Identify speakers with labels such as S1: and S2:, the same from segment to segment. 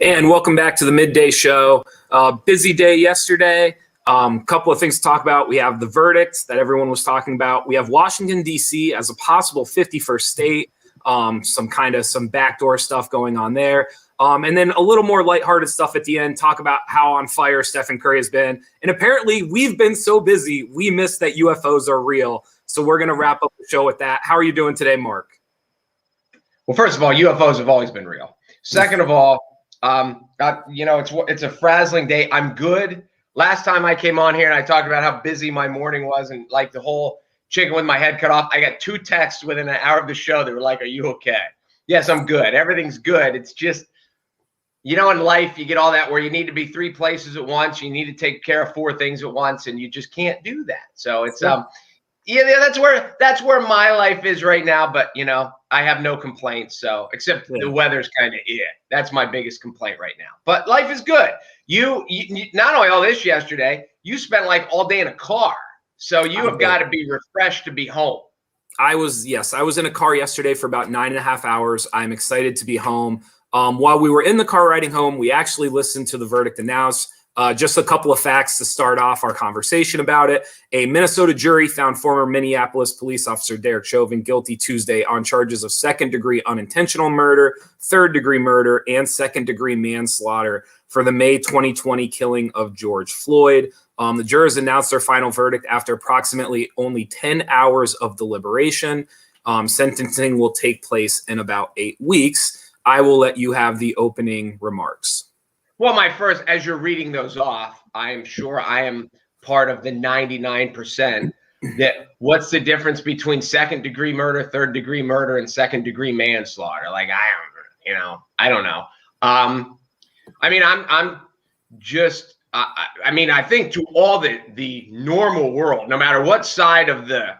S1: And welcome back to the Midday Show. Busy day yesterday. Couple of things to talk about. We have the verdicts that everyone was talking about. We have Washington, D.C. as a possible 51st state. Some backdoor stuff going on there. And then a little more lighthearted stuff at the end. Talk about how on fire Steph Curry has been. And apparently we've been so busy, we missed that UFOs are real. So we're going to wrap up the show with that. How are you doing today, Mark?
S2: Well, first of all, UFOs have always been real. Second of all, it's a frazzling day. I'm good. Last time I came on here and I talked about how busy my morning was and like the whole chicken with my head cut off. I got 2 texts within an hour of the show. They were like, "Are you okay?" Yes, I'm good. Everything's good. It's just, in life, you get all that where you need to be 3 places at once. You need to take care of 4 things at once, and you just can't do that. So it's that's where my life is right now. But I have no complaints. So except the weather's kind of That's my biggest complaint right now. But life is good. You not only all this yesterday, you spent like all day in a car. So you have got to be refreshed to be home.
S1: I was in a car yesterday for about 9.5 hours. I'm excited to be home. While we were in the car riding home, we actually listened to the verdict announced. Just a couple of facts to start off our conversation about it. A Minnesota jury found former Minneapolis police officer Derek Chauvin guilty Tuesday on charges of 2nd-degree unintentional murder, 3rd-degree murder, and 2nd-degree manslaughter for the May 2020 killing of George Floyd. The jurors announced their final verdict after approximately only 10 hours of deliberation. Sentencing will take place in about 8 weeks. I will let you have the opening remarks.
S2: Well, as you're reading those off, I am sure I am part of the 99% that what's the difference between 2nd-degree murder, 3rd-degree murder, and 2nd-degree manslaughter? Like, I don't know. I think to all the normal world, no matter what side of the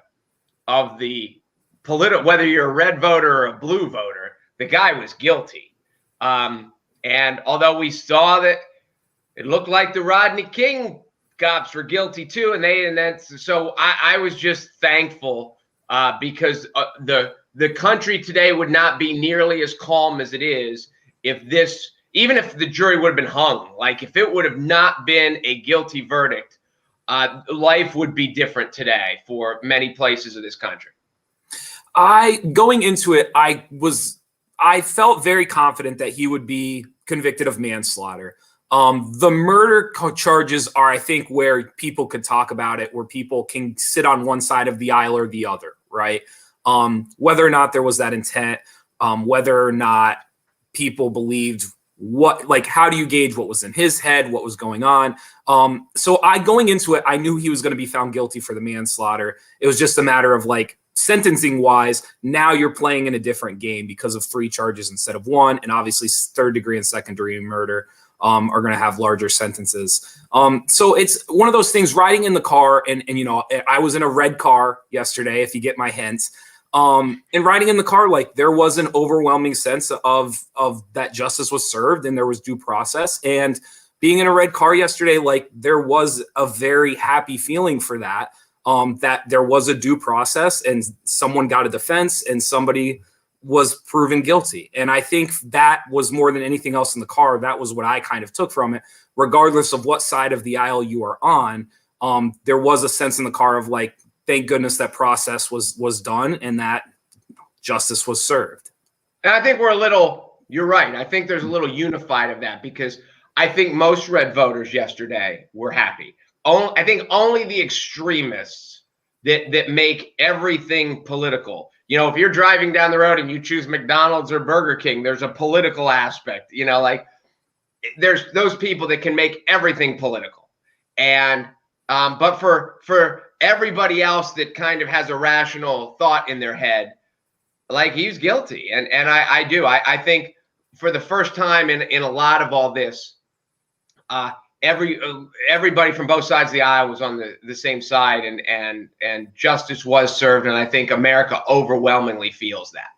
S2: political, whether you're a red voter or a blue voter, the guy was guilty. And although we saw that it looked like the Rodney King cops were guilty too, so I was just thankful because the country today would not be nearly as calm as it is even if the jury would have been hung. Like if it would have not been a guilty verdict, life would be different today for many places of this country.
S1: Going into it, I felt very confident that he would be convicted of manslaughter. The murder charges are, I think, where people could talk about it, where people can sit on one side of the aisle or the other, right? Whether or not there was that intent, whether or not people believed how do you gauge what was in his head, what was going on? So going into it, I knew he was going to be found guilty for the manslaughter. It was just a matter of sentencing wise, now you're playing in a different game because of 3 charges instead of 1. And obviously 3rd-degree and 2nd-degree murder are going to have larger sentences. So it's one of those things riding in the car. And I was in a red car yesterday, if you get my hints. And riding in the car, there was an overwhelming sense of that justice was served and there was due process. And being in a red car yesterday, there was a very happy feeling for that. That there was a due process and someone got a defense and somebody was proven guilty. And I think that was more than anything else in the car. That was what I kind of took from it. Regardless of what side of the aisle you are on, there was a sense in the car of thank goodness that process was done and that justice was served.
S2: And I think you're right. I think there's a little unified of that because I think most red voters yesterday were happy. I think only the extremists that make everything political. If you're driving down the road and you choose McDonald's or Burger King, there's a political aspect. There's those people that can make everything political. And but for everybody else that kind of has a rational thought in their head, he's guilty. And I think for the first time in a lot of all this, everybody from both sides of the aisle was on the same side and justice was served. And I think America overwhelmingly feels that.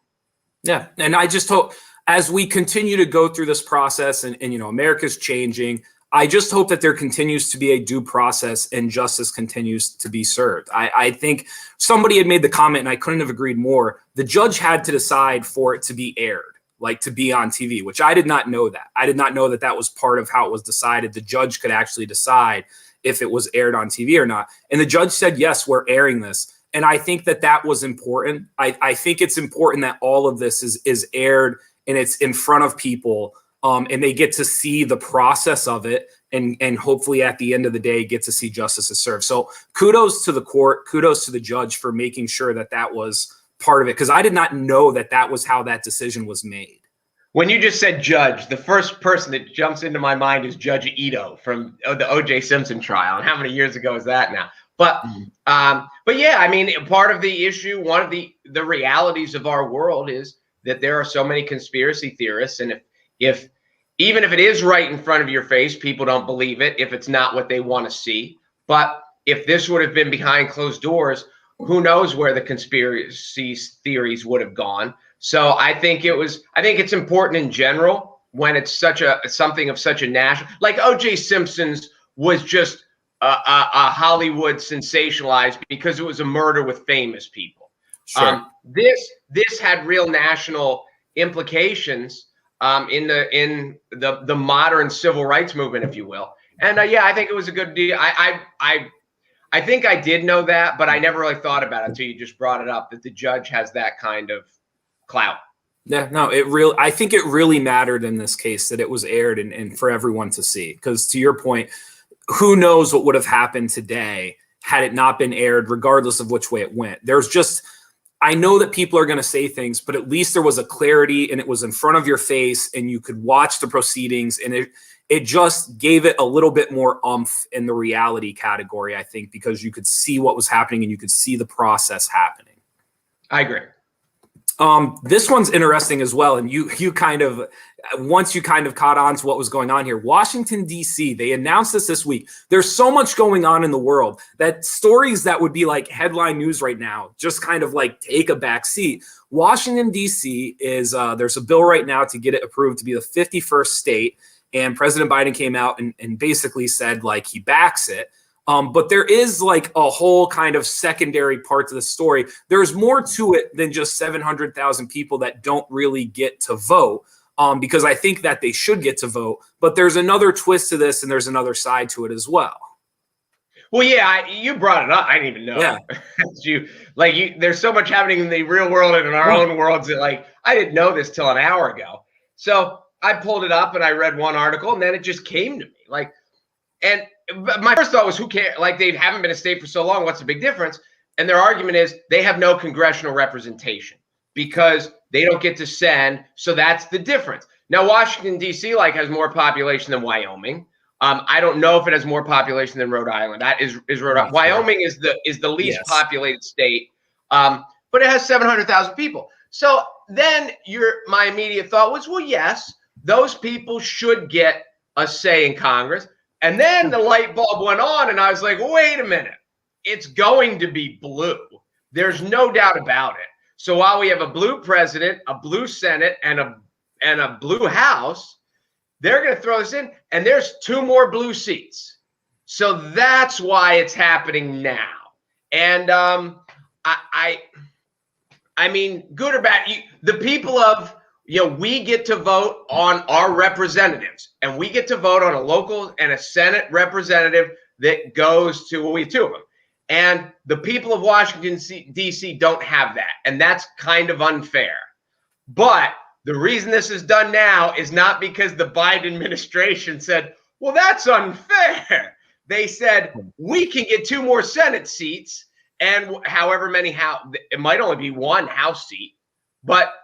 S1: Yeah. And I just hope as we continue to go through this process and America's changing, I just hope that there continues to be a due process and justice continues to be served. I think somebody had made the comment and I couldn't have agreed more. The judge had to decide for it to be aired. like to be on TV, which I did not know that. I did not know that that was part of how it was decided. The judge could actually decide if it was aired on TV or not. And the judge said, yes, we're airing this. And I think that that was important. I think it's important that all of this is aired and it's in front of people, and they get to see the process of it, and hopefully at the end of the day get to see justice is served. So kudos to the court, kudos to the judge for making sure that that was part of it, because I did not know that that was how that decision was made.
S2: When you just said judge, the first person that jumps into my mind is Judge Ito from the O.J. Simpson trial. And how many years ago is that now? But yeah, I mean, part of the issue, one of the realities of our world is that there are so many conspiracy theorists, and if even if it is right in front of your face, people don't believe it if it's not what they want to see. But if this would have been behind closed doors, who knows where the conspiracy theories would have gone. So I think it's important in general when it's something of such a national, like O.J. Simpson's was just a Hollywood sensationalized because it was a murder with famous people.
S1: Sure.
S2: This had real national implications in the modern civil rights movement, if you will. And yeah, I think it was a good deal. I think I did know that, but I never really thought about it until you just brought it up, that the judge has that kind of clout.
S1: Yeah, no, I think it really mattered in this case that it was aired and for everyone to see. Because to your point, who knows what would have happened today had it not been aired, regardless of which way it went. I know that people are going to say things, but at least there was a clarity and it was in front of your face and you could watch the proceedings, and it just gave it a little bit more oomph in the reality category, I think, because you could see what was happening and you could see the process happening.
S2: I agree.
S1: This one's interesting as well. And once you kind of caught on to what was going on here, Washington, D.C., they announced this week. There's so much going on in the world that stories that would be like headline news right now just kind of like take a back seat. Washington, D.C. there's a bill right now to get it approved to be the 51st state. And President Biden came out and basically said like he backs it. But there is like a whole kind of secondary part to the story. There's more to it than just 700,000 people that don't really get to vote, because I think that they should get to vote. But there's another twist to this, and there's another side to it as well.
S2: Well, yeah, you brought it up. I didn't even know. Yeah. There's so much happening in the real world and in our own worlds that I didn't know this till an hour ago. So I pulled it up and I read one article, and then it just came to me. And my first thought was, who cares? They haven't been a state for so long. What's the big difference? And their argument is they have no congressional representation because they don't get to send. So that's the difference. Now, Washington, D.C. has more population than Wyoming. I don't know if it has more population than Rhode Island. That is Rhode Island. Wyoming is the least populated state, but it has 700,000 people. So then my immediate thought was, well, yes, those people should get a say in Congress. And then the light bulb went on, and I was like, wait a minute. It's going to be blue. There's no doubt about it. So while we have a blue president, a blue Senate, and a blue House, they're going to throw this in, and there's 2 more blue seats. So that's why it's happening now. And I mean, good or bad, the people of we get to vote on our representatives, and we get to vote on a local and a Senate representative that goes to, we have 2 of them. And the people of Washington, D.C. don't have that. And that's kind of unfair. But the reason this is done now is not because the Biden administration said, well, that's unfair. They said, we can get 2 more Senate seats, and however many, it might only be 1 House seat, but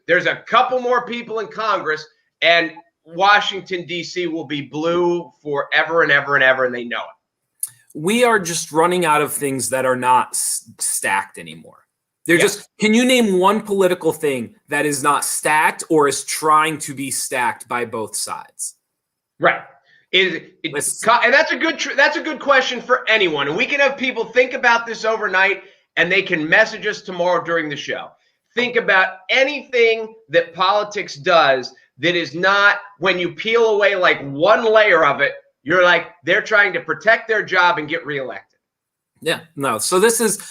S2: there's a couple more people in Congress, and Washington, D.C. will be blue forever and ever and ever, and they know it.
S1: We are just running out of things that are not stacked anymore. Can you name one political thing that is not stacked or is trying to be stacked by both sides?
S2: Right. And that's a good question for anyone. And we can have people think about this overnight, and they can message us tomorrow during the show. Think about anything that politics does that is not, when you peel away one layer of it, you're they're trying to protect their job and get reelected.
S1: Yeah, no. So this is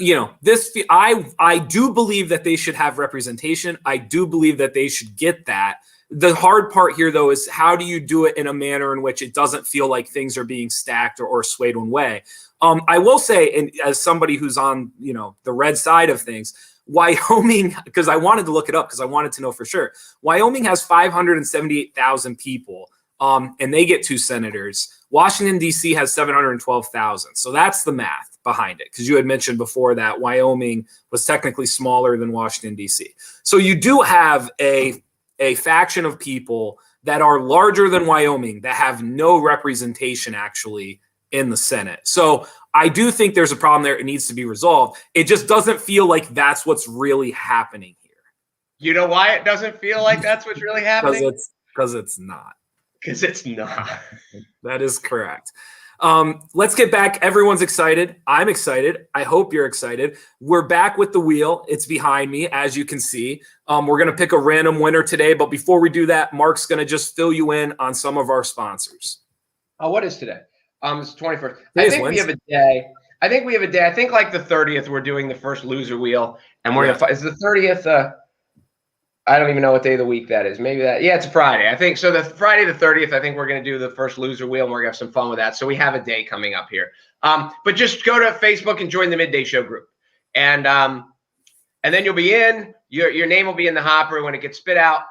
S1: I do believe that they should have representation. I do believe that they should get that. The hard part here, though, is how do you do it in a manner in which it doesn't feel like things are being stacked or swayed one way? I will say, and as somebody who's on, the red side of things, Wyoming, because I wanted to look it up because I wanted to know for sure. Wyoming has 578,000 people, and they get 2 senators. Washington, D.C. has 712,000. So that's the math behind it, because you had mentioned before that Wyoming was technically smaller than Washington, D.C. So you do have a faction of people that are larger than Wyoming that have no representation actually in the Senate. So I do think there's a problem there. It needs to be resolved. It just doesn't feel like that's what's really happening here.
S2: You know why it doesn't feel like that's what's really happening?
S1: Because it's not.
S2: Because it's not.
S1: That is correct. Let's get back. Everyone's excited. I'm excited. I hope you're excited. We're back with the wheel. It's behind me, as you can see. We're going to pick a random winner today. But before we do that, Mark's going to just fill you in on some of our sponsors.
S2: Oh, what is today? It's 21st. I think we have a day. I think like the 30th, we're doing the first loser wheel. And we're going to, is the 30th, I don't even know what day of the week that is. Maybe that, it's a Friday. I think so. The Friday the 30th, I think we're going to do the first loser wheel, and we're going to have some fun with that. So we have a day coming up here. But just go to Facebook and join the Midday Show group, and then you'll be in. Your name will be in the hopper when it gets spit out.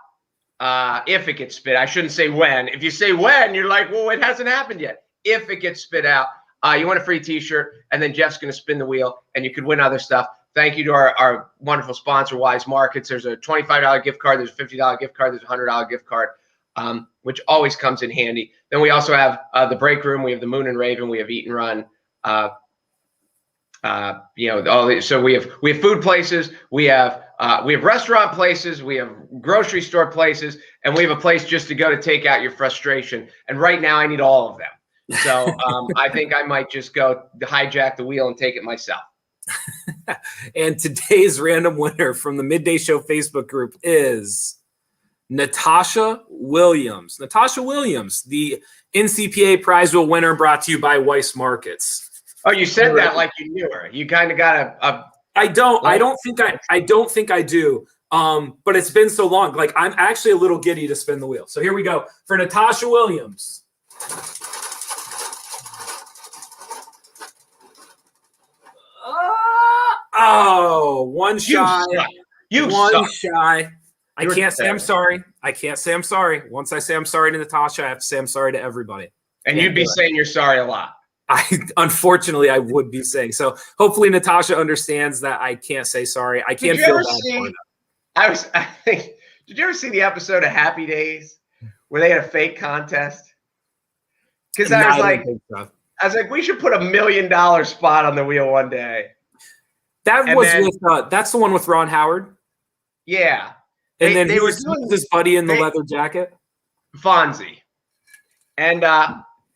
S2: If it gets spit, I shouldn't say when. If you say when, you're like, well, it hasn't happened yet. If it gets spit out, you want a free T-shirt, and then Jeff's going to spin the wheel, and you could win other stuff. Thank you to our wonderful sponsor, Weis Markets. There's a $25 gift card. There's a $50 gift card. There's a $100 gift card, which always comes in handy. Then we also have the break room. We have the Moon and Raven. We have Eat and Run. So we have food places. We have restaurant places. We have grocery store places, and we have a place just to go to take out your frustration. And right now, I need all of them. So I think I might just go hijack the wheel and take it myself.
S1: And today's random winner from the Midday Show Facebook group is Natasha Williams. Natasha Williams, the NCPA prize wheel winner, brought to you by Weis Markets.
S2: Oh, you said that like you knew her. You kind of got
S1: I don't think I do. But it's been so long. Like, I'm actually a little giddy to spin the wheel. So here we go for Natasha Williams. Oh, one shy. One shy. I can't say I'm sorry. Once I say I'm sorry to Natasha, I have to say I'm sorry to everybody.
S2: And you'd be saying you're sorry a lot.
S1: Unfortunately, I would be saying. So hopefully Natasha understands that I can't say sorry. I can't feel bad for that.
S2: Did you ever see the episode of Happy Days where they had a fake contest? Because I was like, we should put $1 million spot on the wheel one day.
S1: That's the one with Ron Howard.
S2: Yeah.
S1: And then he was with his buddy in the leather jacket.
S2: Fonzie. And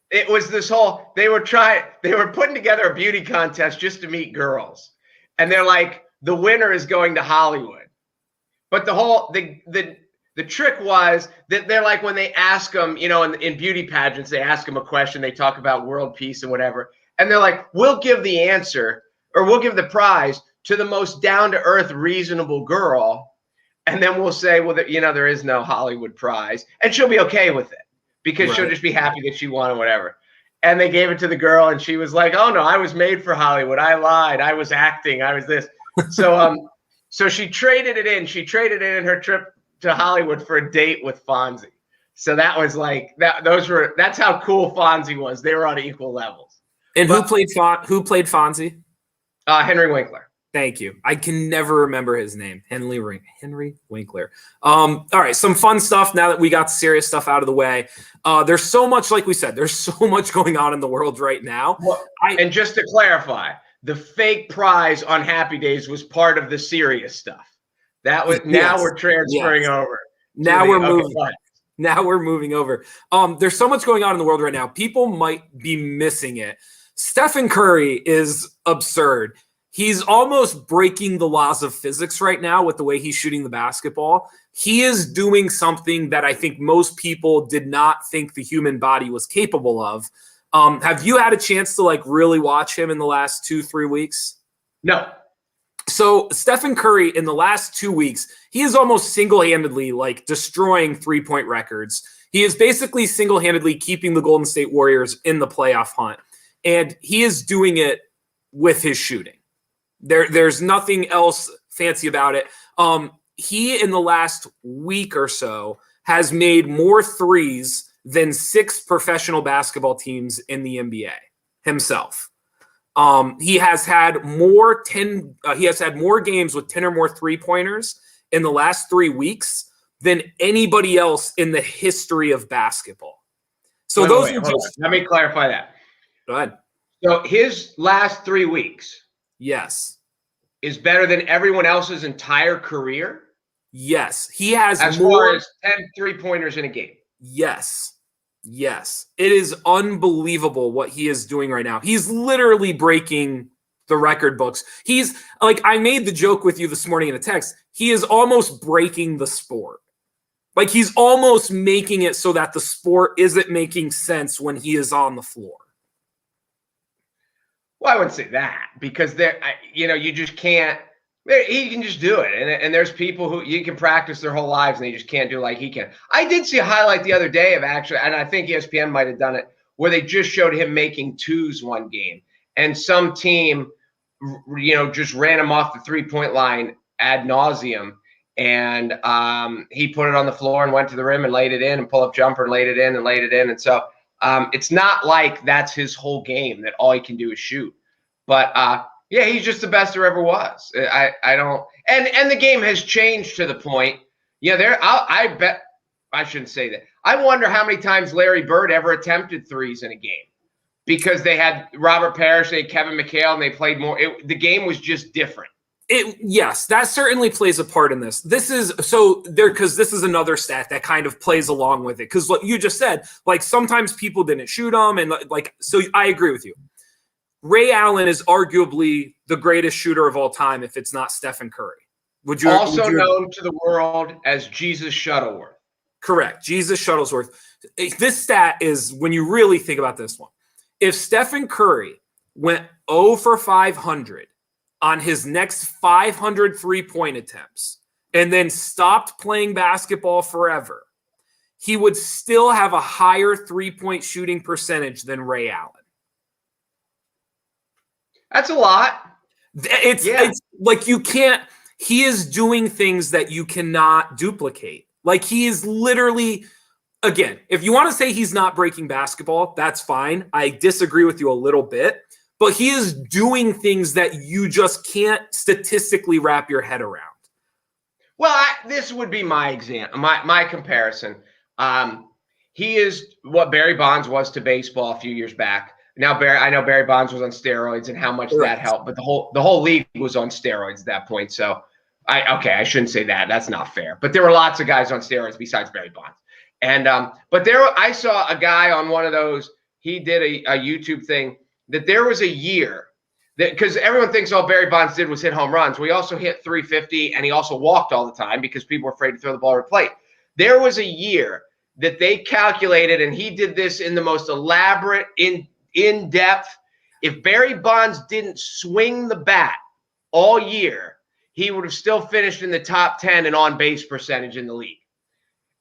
S2: it was this whole, they were putting together a beauty contest just to meet girls. And they're like, the winner is going to Hollywood. But the trick was that they're like, when they ask them, in beauty pageants, they ask them a question, they talk about world peace and whatever. And they're like, we'll give the answer, or we'll give the prize to the most down-to-earth, reasonable girl. And then we'll say, well, there is no Hollywood prize. And she'll be okay with it because she'll just be happy that she won or whatever. And they gave it to the girl, and she was like, oh, no, I was made for Hollywood. I lied. I was acting. I was this. So she traded it in. She traded in her trip to Hollywood for a date with Fonzie. So that was like that. That's how cool Fonzie was. They were on equal levels.
S1: And who played Fonzie?
S2: Henry Winkler.
S1: Thank you. I can never remember his name. Henry Winkler. All right, some fun stuff now that we got the serious stuff out of the way. There's so much, like we said, there's so much going on in the world right now.
S2: Well, and just to clarify, the fake prize on Happy Days was part of the serious stuff. That was now we're transferring over.
S1: Now we're moving. Now we're moving over. There's so much going on in the world right now. People might be missing it. Stephen Curry is absurd. He's almost breaking the laws of physics right now with the way he's shooting the basketball. He is doing something that I think most people did not think the human body was capable of. Have you had a chance to really watch him in the last 2-3 weeks?
S2: No.
S1: So Stephen Curry in the last 2 weeks, he is almost single-handedly like destroying three-point records. He is basically single-handedly keeping the Golden State Warriors in the playoff hunt. And he is doing it with his shooting. There's nothing else fancy about it. He, in the last week or so, has made more threes than 6 professional basketball teams in the NBA himself. He has had more games with 10 or more three-pointers in the last 3 weeks than anybody else in the history of basketball. So
S2: wait, hold on. Let me clarify that.
S1: Go ahead.
S2: So his last 3 weeks,
S1: yes,
S2: is better than everyone else's entire career?
S1: Yes. He has
S2: as
S1: more,
S2: far as 10 three-pointers in a game.
S1: Yes. Yes. It is unbelievable what he is doing right now. He's literally breaking the record books. He's like, I made the joke with you this morning in a text. He is almost breaking the sport. Like he's almost making it so that the sport isn't making sense when he is on the floor.
S2: Well, I wouldn't say that because you just can't. He can just do it, and there's people who you can practice their whole lives and they just can't do it like he can. I did see a highlight the other day of actually, and I think ESPN might have done it, where they just showed him making twos one game, and some team, just ran him off the 3-point line ad nauseum, and he put it on the floor and went to the rim and laid it in, and pull up jumper and laid it in, and so. It's not like that's his whole game, that all he can do is shoot. But, yeah, he's just the best there ever was. I don't – and the game has changed to the point – I bet – I shouldn't say that. I wonder how many times Larry Bird ever attempted threes in a game because they had Robert Parrish, they had Kevin McHale, and they played more. The game was just different.
S1: Yes, that certainly plays a part in this. Because this is another stat that kind of plays along with it. Because what you just said, like sometimes people didn't shoot them, and so I agree with you. Ray Allen is arguably the greatest shooter of all time, if it's not Stephen Curry. Would you
S2: known to the world as Jesus Shuttleworth?
S1: Correct, Jesus Shuttlesworth. This stat is when you really think about this one. If Stephen Curry went 0 for 500. On his next 500 three-point attempts and then stopped playing basketball forever, he would still have a higher three-point shooting percentage than Ray Allen.
S2: That's a lot.
S1: It's like you can't – he is doing things that you cannot duplicate. Like he is literally – again, if you want to say he's not breaking basketball, that's fine. I disagree with you a little bit. But he is doing things that you just can't statistically wrap your head around.
S2: Well, this would be my example, my comparison. He is what Barry Bonds was to baseball a few years back. Now, I know Barry Bonds was on steroids and how much that helped, but the whole league was on steroids at that point. So, I shouldn't say that. That's not fair. But there were lots of guys on steroids besides Barry Bonds. And I saw a guy on one of those. He did a YouTube thing. That there was a year that because everyone thinks all Barry Bonds did was hit home runs. We also hit 350, and he also walked all the time because people were afraid to throw the ball over the plate. There was a year that they calculated, and he did this in the most elaborate, in-depth. If Barry Bonds didn't swing the bat all year, he would have still finished in the top 10 in on-base percentage in the league.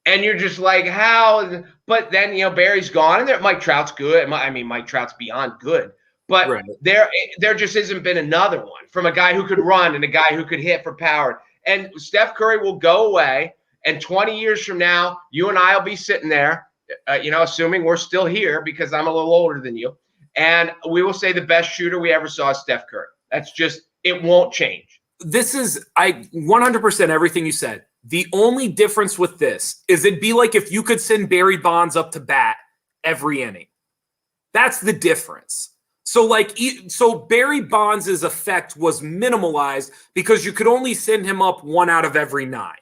S2: And you're just like, how? But then, Barry's gone, and Mike Trout's good. Mike Trout's beyond good. But there just hasn't been another one from a guy who could run and a guy who could hit for power. And Steph Curry will go away, and 20 years from now, you and I will be sitting there, assuming we're still here because I'm a little older than you, and we will say the best shooter we ever saw is Steph Curry. That's just – it won't change.
S1: This is 100% everything you said. The only difference with this is it'd be like if you could send Barry Bonds up to bat every inning. That's the difference. So Barry Bonds' effect was minimalized because you could only send him up 1 out of every 9.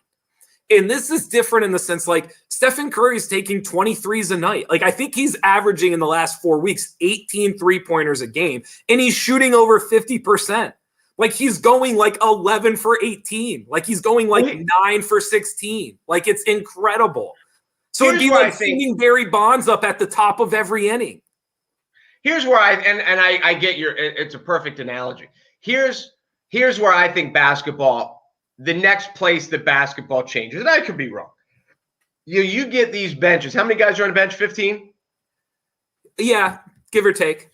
S1: And this is different in the sense like Stephen Curry is taking 23s a night. Like I think he's averaging in the last 4 weeks 18 three-pointers a game, and he's shooting over 50%. Like he's going like 11 for 18. Like he's going like 9 for 16. Like it's incredible. So it'd be like sending Barry Bonds up at the top of every inning.
S2: Here's where I get it's a perfect analogy. Here's here's where I think basketball, the next place that basketball changes, and I could be wrong. You get these benches. How many guys are on a bench? 15?
S1: Yeah, give or take.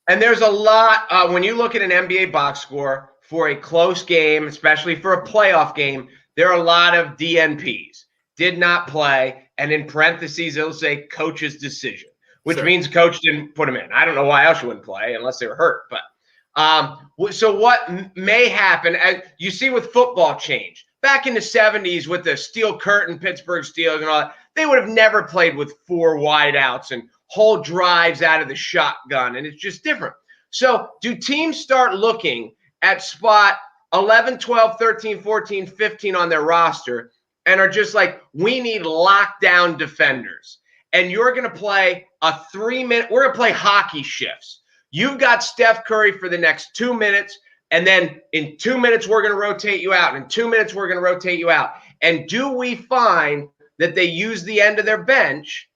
S2: And there's a lot when you look at an NBA box score for a close game, especially for a playoff game, there are a lot of DNPs, did not play, and in parentheses it'll say coach's decision, which means coach didn't put him in. I don't know why else you wouldn't play unless they were hurt. But so what may happen, as you see with football change, back in the 70s with the steel curtain Pittsburgh Steelers and all that, they would have never played with 4 wideouts and whole drives out of the shotgun, and it's just different. So do teams start looking at spot 11, 12, 13, 14, 15 on their roster and are just like, we need lockdown defenders, and you're going to play a 3-minute, we're going to play hockey shifts. You've got Steph Curry for the next 2 minutes, and then in 2 minutes we're going to rotate you out, and in 2 minutes we're going to rotate you out. And do we find that they use the end of their bench?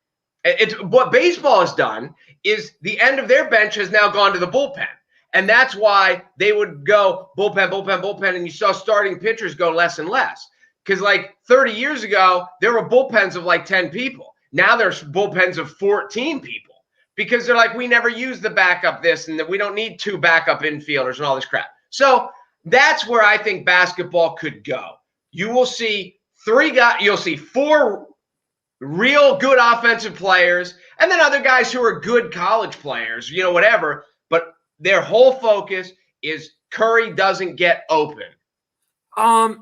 S2: It's what baseball has done is the end of their bench has now gone to the bullpen. And that's why they would go bullpen, bullpen, bullpen. And you saw starting pitchers go less and less. Because like 30 years ago, there were bullpens of like 10 people. Now there's bullpens of 14 people. Because they're like, we never use the backup this and that we don't need 2 backup infielders and all this crap. So that's where I think basketball could go. You will see 3 guys, you'll see 4 real good offensive players, and then other guys who are good college players, whatever. But their whole focus is Curry doesn't get open.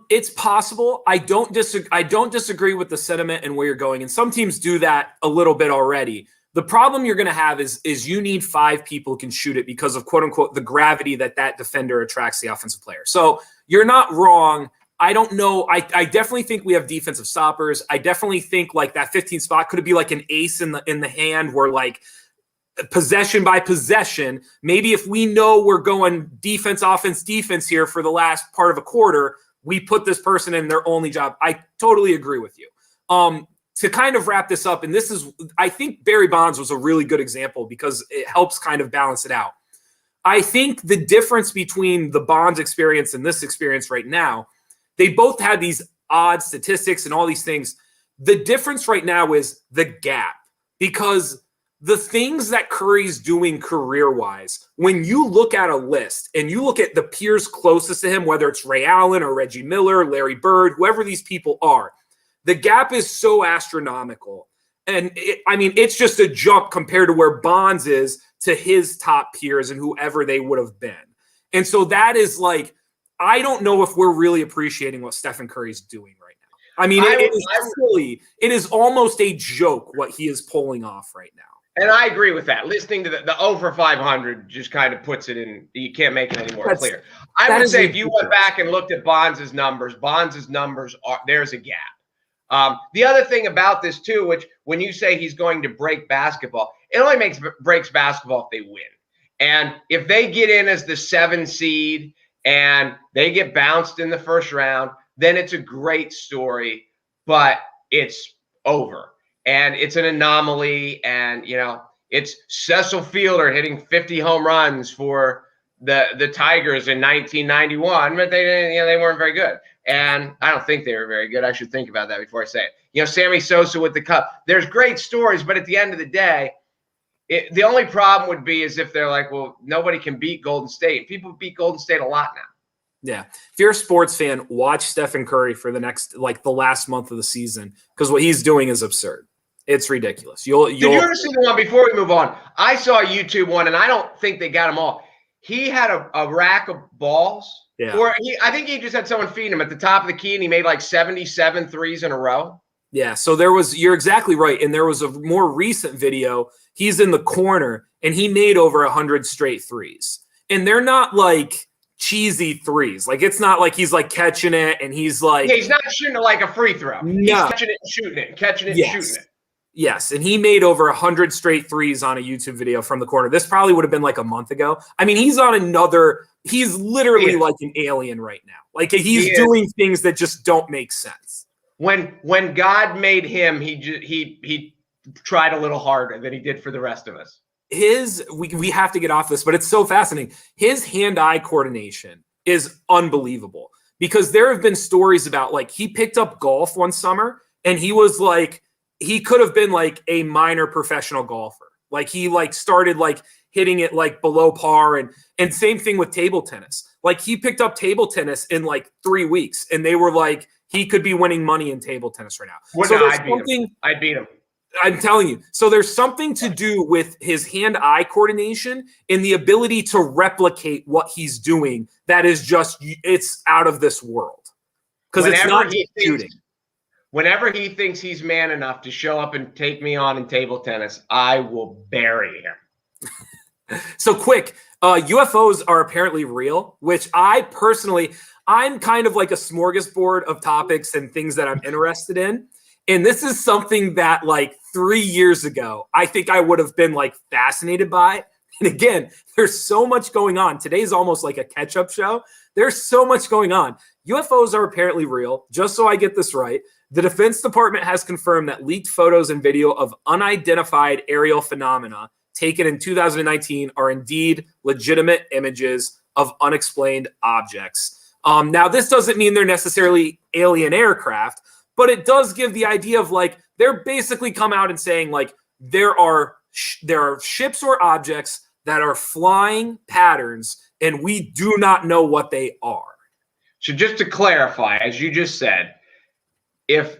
S1: It's possible. I don't disagree with the sentiment and where you're going. And some teams do that a little bit already. The problem you're going to have is you need 5 people who can shoot it because of quote unquote the gravity that defender attracts the offensive player. So you're not wrong. I don't know. I definitely think we have defensive stoppers. I definitely think like that 15 spot could be like an ace in the hand where like possession by possession, maybe if we know we're going defense, offense, defense here for the last part of a quarter, we put this person in their only job. I totally agree with you. To kind of wrap this up, and this is, I think Barry Bonds was a really good example because it helps kind of balance it out. I think the difference between the Bonds experience and this experience right now, they both had these odd statistics and all these things. The difference right now is the gap, because the things that Curry's doing career-wise, when you look at a list and you look at the peers closest to him, whether it's Ray Allen or Reggie Miller, Larry Bird, whoever these people are, the gap is so astronomical. And it's just a jump compared to where Bonds is to his top peers and whoever they would have been. And so that is like, I don't know if we're really appreciating what Stephen Curry's doing right now. It is silly. It is almost a joke what he is pulling off right now.
S2: And I agree with that. Listening to the over 500 just kind of puts it in. You can't make it any more clear. I would say if you went back and looked at Bonds' numbers are, there's a gap. The other thing about this too, which when you say he's going to break basketball, it only breaks basketball if they win. And if they get in as the 7 seed and they get bounced in the first round, then it's a great story, but it's over. And it's an anomaly. And, it's Cecil Fielder hitting 50 home runs for the Tigers in 1991, but they weren't very good. And I don't think they were very good. I should think about that before I say it. Sammy Sosa with the Cup. There's great stories, but at the end of the day, the only problem would be is if they're like, well, nobody can beat Golden State. People beat Golden State a lot now.
S1: Yeah. If you're a sports fan, watch Stephen Curry for the last month of the season, because what he's doing is absurd. It's ridiculous. Did you
S2: ever see the one before we move on? I saw a YouTube one, and I don't think they got them all. He had a rack of balls.
S1: Yeah.
S2: Or I think he just had someone feeding him at the top of the key, and he made like 77 threes in a row.
S1: Yeah. So you're exactly right. And there was a more recent video. He's in the corner, and he made over 100 straight threes. And they're not like cheesy threes. Like, it's not like he's like catching it, and he's like.
S2: Yeah, he's not shooting it like a free throw.
S1: No.
S2: He's catching it and shooting it, catching it and shooting it.
S1: Yes, and he made over 100 straight threes on a YouTube video from the corner. This probably would have been like a month ago. He's literally like an alien right now. Like, he's doing things that just don't make sense.
S2: When God made him, he tried a little harder than he did for the rest of us.
S1: We have to get off this, but it's so fascinating. His hand-eye coordination is unbelievable, because there have been stories about like he picked up golf one summer and he was like, he could have been like a minor professional golfer. Like he like started like hitting it like below par, and same thing with table tennis. Like he picked up table tennis in like 3 weeks and they were like, he could be winning money in table tennis right now.
S2: Well,
S1: so
S2: no,
S1: I'd
S2: beat him.
S1: I'm telling you. So there's something to do with his hand-eye coordination and the ability to replicate what he's doing that is just, it's out of this world. Because it's not just shooting.
S2: Whenever he thinks he's man enough to show up and take me on in table tennis, I will bury him.
S1: So quick, UFOs are apparently real, which I'm kind of like a smorgasbord of topics and things that I'm interested in. And this is something that like 3 years ago, I think I would have been like fascinated by. And again, there's so much going on. Today's almost like a catch-up show. There's so much going on. UFOs are apparently real. Just so I get this right, the Defense Department has confirmed that leaked photos and video of unidentified aerial phenomena taken in 2019 are indeed legitimate images of unexplained objects. Now, this doesn't mean they're necessarily alien aircraft, but it does give the idea of like, they're basically come out and saying like, there are ships or objects that are flying patterns and we do not know what they are.
S2: So just to clarify, as you just said, if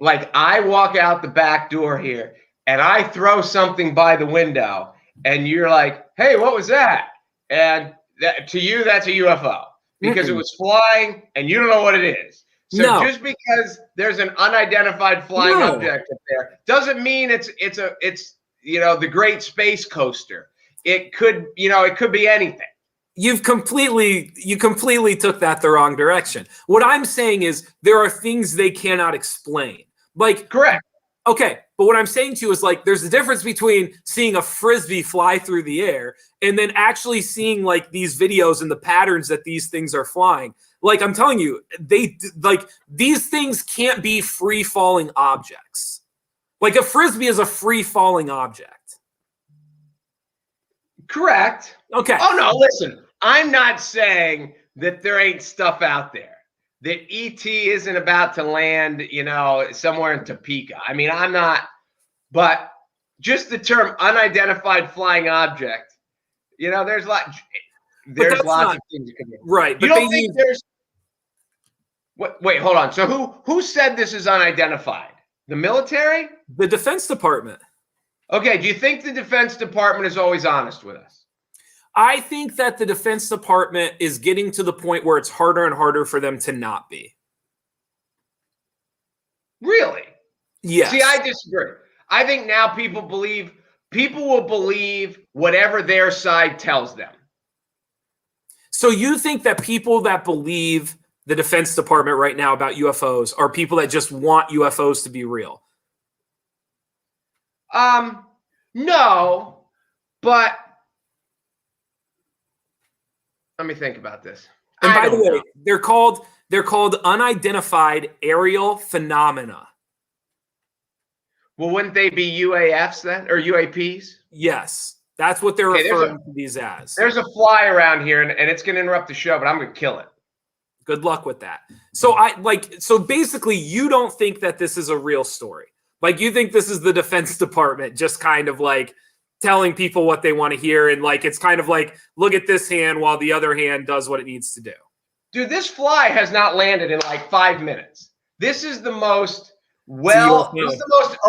S2: like I walk out the back door here and I throw something by the window and you're like, hey, what was that? And to you, that's a UFO because it was flying and you don't know what it is. So just because there's an unidentified flying object up there doesn't mean it's the Great Space Coaster. It could be anything.
S1: You completely took that the wrong direction. What I'm saying is there are things they cannot explain. Like,
S2: correct.
S1: Okay, but what I'm saying to you is like there's a difference between seeing a frisbee fly through the air and then actually seeing like these videos and the patterns that these things are flying. Like I'm telling you, these things can't be free falling objects. Like a frisbee is a free falling object.
S2: Correct.
S1: Okay.
S2: Oh no, listen, I'm not saying that there ain't stuff out there. That ET isn't about to land, somewhere in Topeka. I mean, I'm not, but just the term unidentified flying object, there's lots of things you can do.
S1: Right.
S2: You don't think there's, wait, hold on. So who said this is unidentified? The military?
S1: The Defense Department.
S2: Okay. Do you think the Defense Department is always honest with us?
S1: I think that the Defense Department is getting to the point where it's harder and harder for them to not be.
S2: Really?
S1: Yes.
S2: See, I disagree. I think now people will believe whatever their side tells them.
S1: So you think that people that believe the Defense Department right now about UFOs are people that just want UFOs to be real?
S2: No, but let me think about this.
S1: And by the way, they're called unidentified aerial phenomena.
S2: Well, wouldn't they be UAFs then, or UAPs?
S1: Yes, that's what they're referring to these as.
S2: There's a fly around here, and it's going to interrupt the show, but I'm going to kill it.
S1: Good luck with that. So so basically, you don't think that this is a real story. Like you think this is the Defense Department just kind of like telling people what they want to hear, and like it's kind of like, look at this hand while the other hand does what it needs to do.
S2: Dude, this fly has not landed in like 5 minutes. This is the most aerobic,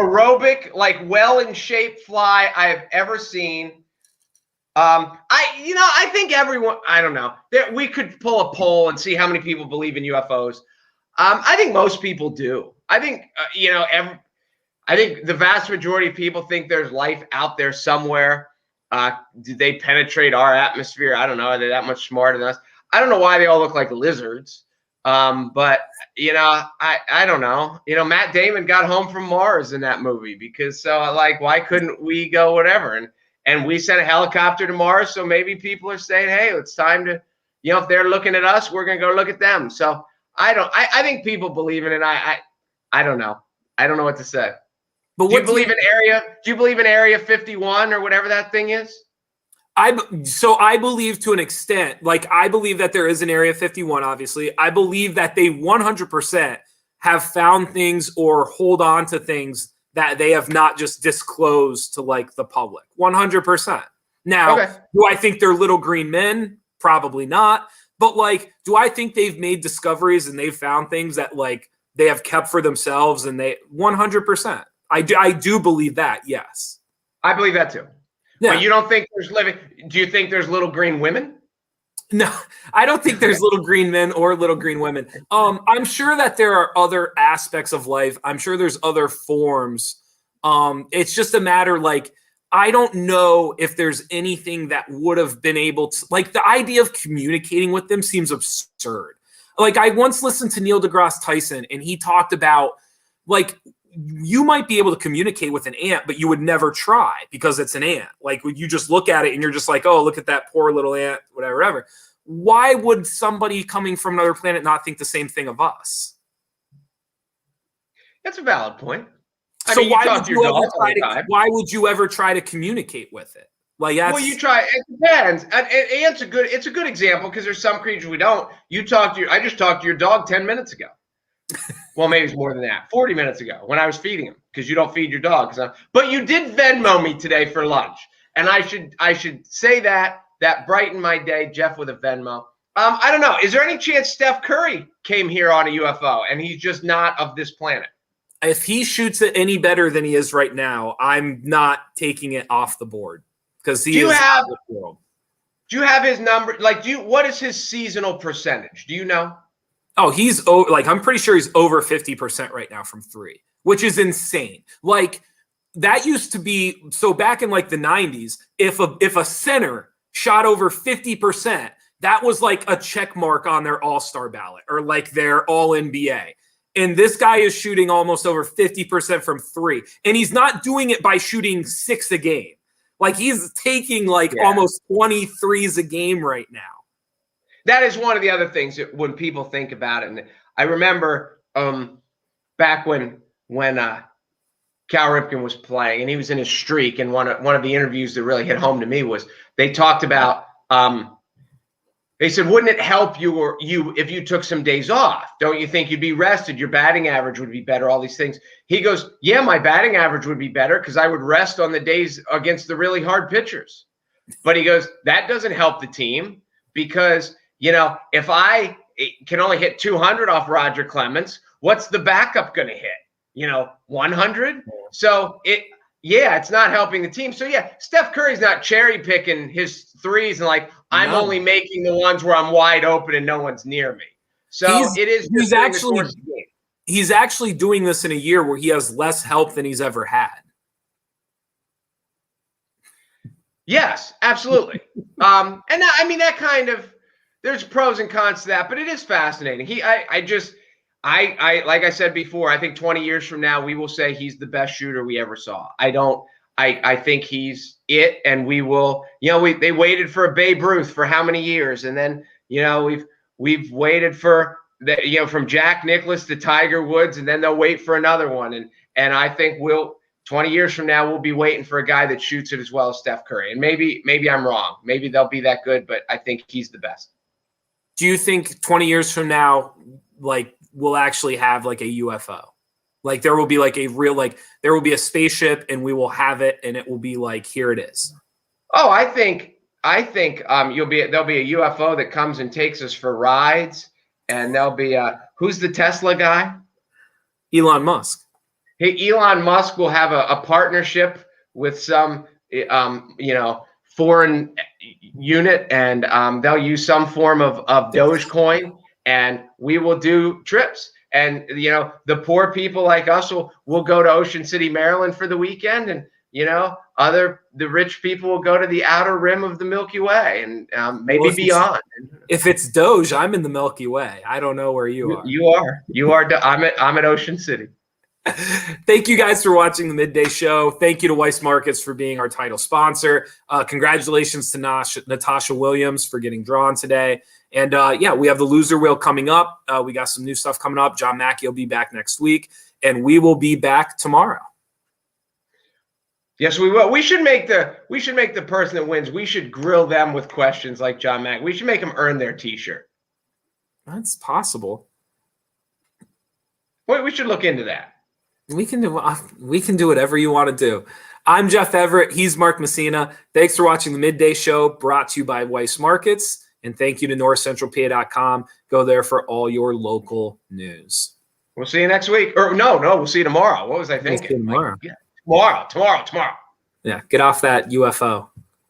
S2: like well in shape fly I have ever seen. I think everyone, I don't know, that we could pull a poll and see how many people believe in UFOs. I think most people do. I think I think the vast majority of people think there's life out there somewhere. Did they penetrate our atmosphere? I don't know. Are they that much smarter than us? I don't know why they all look like lizards. But I don't know. Matt Damon got home from Mars in that movie because why couldn't we go whatever? And we sent a helicopter to Mars. So maybe people are saying, hey, it's time to, if they're looking at us, we're going to go look at them. So I think people believe in it. I don't know. I don't know what to say. But do you believe in Area 51 or whatever that thing is?
S1: I believe to an extent, like I believe that there is an Area 51, obviously. I believe that they 100% have found things or hold on to things that they have not just disclosed to like the public. 100%. Now,
S2: Okay.
S1: do I think they're little green men? Probably not. But like, do I think they've made discoveries and they've found things that like they have kept for themselves and they 100%. I do believe that, yes.
S2: I believe that too.
S1: Yeah.
S2: But you don't think do you think there's little green women?
S1: No, I don't think there's little green men or little green women. I'm sure that there are other aspects of life. I'm sure there's other forms. It's just a matter like, I don't know if there's anything that would have been able to, like the idea of communicating with them seems absurd. Like I once listened to Neil deGrasse Tyson and he talked about like, you might be able to communicate with an ant, but you would never try because it's an ant. Like you just look at it and you're just like, oh, look at that poor little ant, whatever. Why would somebody coming from another planet not think the same thing of us?
S2: That's a valid point.
S1: So why would you ever try to communicate with it? Like that's,
S2: well, you try. It depends. It's a good example because there's some creatures we don't. I just talked to your dog 10 minutes ago. Well, maybe it's more than that. 40 minutes ago when I was feeding him because you don't feed your dog. But you did Venmo me today for lunch, and I should say that brightened my day. Jeff with a Venmo. I don't know. Is there any chance Steph Curry came here on a UFO and he's just not of this planet?
S1: If he shoots it any better than he is right now, I'm not taking it off the board because he is out of this world.
S2: Do you have his number? Like, what is his seasonal percentage? Do you know?
S1: Oh, he's like, I'm pretty sure he's over 50% right now from three, which is insane. Like that used to be, so back in like the 90s, if a center shot over 50%, that was like a check mark on their all-star ballot or like their all NBA. And this guy is shooting almost over 50% from three. And he's not doing it by shooting 6 a game. Like he's taking like almost 20 threes a game right now.
S2: That is one of the other things that when people think about it. And I remember back when Cal Ripken was playing and he was in his streak, and one of the interviews that really hit home to me was they talked about they said, wouldn't it help you if you took some days off? Don't you think you'd be rested? Your batting average would be better, all these things. He goes, yeah, my batting average would be better because I would rest on the days against the really hard pitchers. But he goes, that doesn't help the team because if I can only hit 200 off Roger Clemens, what's the backup going to hit? 100? So it's not helping the team. So Steph Curry's not cherry picking his threes and like, I'm only making the ones where I'm wide open and no one's near me. So
S1: he's actually doing this in a year where he has less help than he's ever had.
S2: Yes, absolutely. And that kind of, there's pros and cons to that, but it is fascinating. Like I said before, I think 20 years from now, we will say he's the best shooter we ever saw. I think he's it, and we will, they waited for a Babe Ruth for how many years? And then, we've waited for from Jack Nicklaus to Tiger Woods, and then they'll wait for another one. And I think 20 years from now, we'll be waiting for a guy that shoots it as well as Steph Curry. And maybe I'm wrong. Maybe they'll be that good, but I think he's the best.
S1: Do you think 20 years from now, like, we'll actually have like a UFO? Like there will be like a real, like there will be a spaceship and we will have it and it will be like, here it is.
S2: Oh, I think there'll be a UFO that comes and takes us for rides, and there'll be who's the Tesla guy?
S1: Elon Musk.
S2: Hey, Elon Musk will have a partnership with some foreign unit, and they'll use some form of Dogecoin, and we will do trips. And the poor people like us will go to Ocean City, Maryland for the weekend, and the rich people will go to the outer rim of the Milky Way and maybe beyond.
S1: If it's Doge, I'm in the Milky Way. I don't know where you are.
S2: You are. I'm at Ocean City.
S1: Thank you guys for watching the Midday Show. Thank you to Weis Markets for being our title sponsor. Congratulations to Natasha Williams for getting drawn today. And we have the loser wheel coming up. We got some new stuff coming up. John Mackey will be back next week, and we will be back tomorrow.
S2: Yes, we will. We should make the person that wins. We should grill them with questions like John Mack. We should make them earn their T-shirt.
S1: That's possible.
S2: We should look into that.
S1: We can do whatever you want to do. I'm Jeff Everett. He's Mark Messina. Thanks for watching the Midday Show, brought to you by Weis Markets. And thank you to NorthcentralPa.com. Go there for all your local news.
S2: We'll see you next week. Or no, we'll see you tomorrow. What was I thinking?
S1: We'll see you tomorrow.
S2: Like, yeah, tomorrow.
S1: Yeah, get off that UFO.